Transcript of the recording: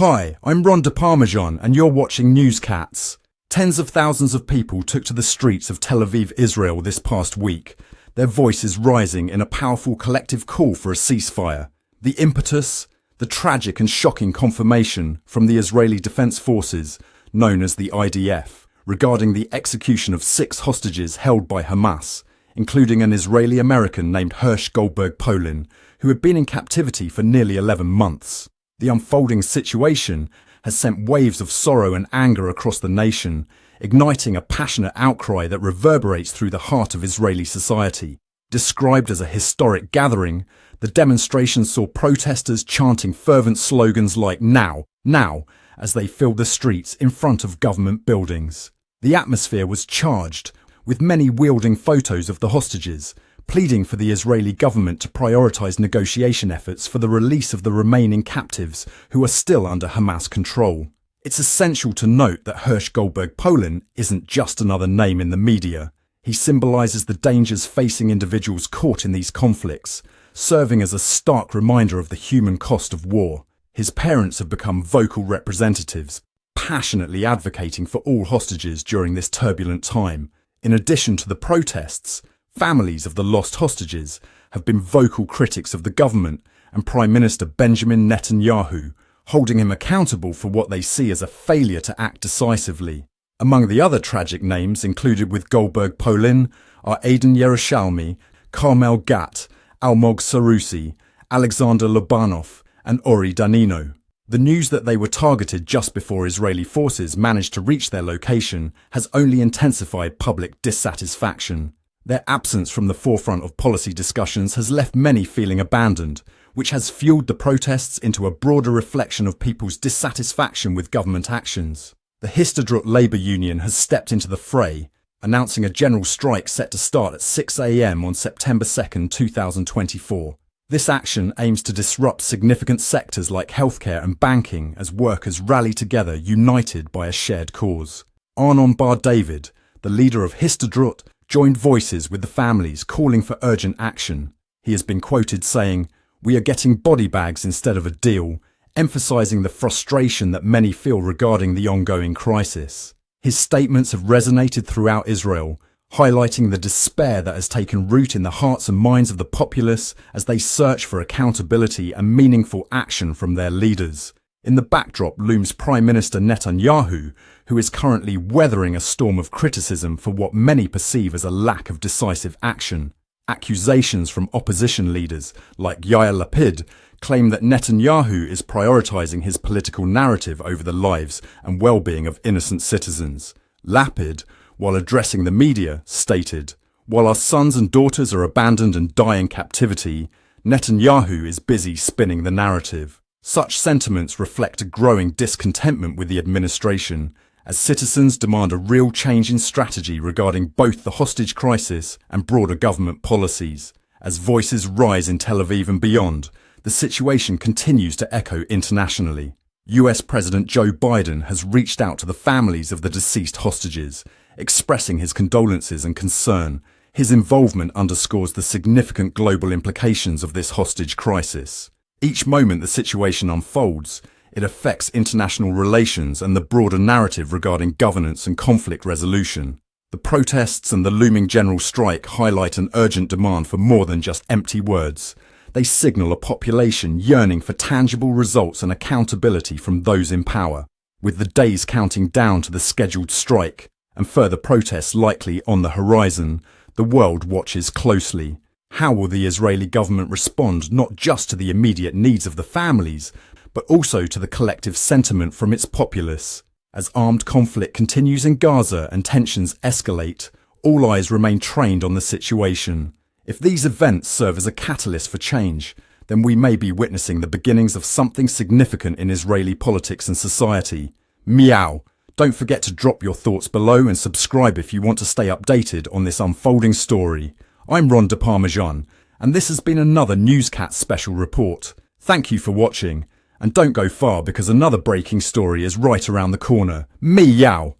Hi, I'm Ron de Parmesan and you're watching Newscats. Tens of thousands of people took to the streets of Tel Aviv, Israel this past week, their voices rising in a powerful collective call for a ceasefire. The impetus, the tragic and shocking confirmation from the Israeli Defense Forces, known as the IDF, regarding the execution of 6 hostages held by Hamas, including an Israeli-American named Hersh Goldberg-Polin, who had been in captivity for nearly 11 months. The unfolding situation has sent waves of sorrow and anger across the nation, igniting a passionate outcry that reverberates through the heart of Israeli society. Described as a historic gathering, the demonstration saw protesters chanting fervent slogans like "Now, now," as they filled the streets in front of government buildings. The atmosphere was charged, with many wielding photos of the hostages, pleading for the Israeli government to prioritise negotiation efforts for the release of the remaining captives who are still under Hamas control. It's essential to note that Hersh Goldberg-Polin isn't just another name in the media. He symbolises the dangers facing individuals caught in these conflicts, serving as a stark reminder of the human cost of war. His parents have become vocal representatives, passionately advocating for all hostages during this turbulent time. In addition to the protests, families of the lost hostages have been vocal critics of the government and Prime Minister Benjamin Netanyahu, holding him accountable for what they see as a failure to act decisively. Among the other tragic names included with Goldberg-Polin are Aden Yerushalmi, Carmel Gat, Almog Sarusi, Alexander Lobanov, and Ori Danino. The news that they were targeted just before Israeli forces managed to reach their location has only intensified public dissatisfaction. Their absence from the forefront of policy discussions has left many feeling abandoned, which has fueled the protests into a broader reflection of people's dissatisfaction with government actions. The Histadrut labour union has stepped into the fray, announcing a general strike set to start at 6 a.m. on September 2, 2024. This action aims to disrupt significant sectors like healthcare and banking as workers rally together united by a shared cause. Arnon Bar David, the leader of Histadrut, joined voices with the families calling for urgent action. He has been quoted saying, "We are getting body bags instead of a deal," emphasising the frustration that many feel regarding the ongoing crisis. His statements have resonated throughout Israel, highlighting the despair that has taken root in the hearts and minds of the populace as they search for accountability and meaningful action from their leaders. In the backdrop looms Prime Minister Netanyahu, who is currently weathering a storm of criticism for what many perceive as a lack of decisive action. Accusations from opposition leaders like Yair Lapid claim that Netanyahu is prioritising his political narrative over the lives and well-being of innocent citizens. Lapid, while addressing the media, stated, "While our sons and daughters are abandoned and die in captivity, Netanyahu is busy spinning the narrative." Such sentiments reflect a growing discontentment with the administration, as citizens demand a real change in strategy regarding both the hostage crisis and broader government policies. As voices rise in Tel Aviv and beyond, the situation continues to echo internationally. US President Joe Biden has reached out to the families of the deceased hostages, expressing his condolences and concern. His involvement underscores the significant global implications of this hostage crisis. Each moment the situation unfolds, it affects international relations and the broader narrative regarding governance and conflict resolution. The protests and the looming general strike highlight an urgent demand for more than just empty words. They signal a population yearning for tangible results and accountability from those in power. With the days counting down to the scheduled strike and further protests likely on the horizon, the world watches closely. How will the Israeli government respond not just to the immediate needs of the families, but also to the collective sentiment from its populace? As armed conflict continues in Gaza and tensions escalate, all eyes remain trained on the situation. If these events serve as a catalyst for change, then we may be witnessing the beginnings of something significant in Israeli politics and society. Meow! Don't forget to drop your thoughts below and subscribe if you want to stay updated on this unfolding story. I'm Ron de Parmesan, and this has been another Newscat special report. Thank you for watching, and don't go far because another breaking story is right around the corner. Meow!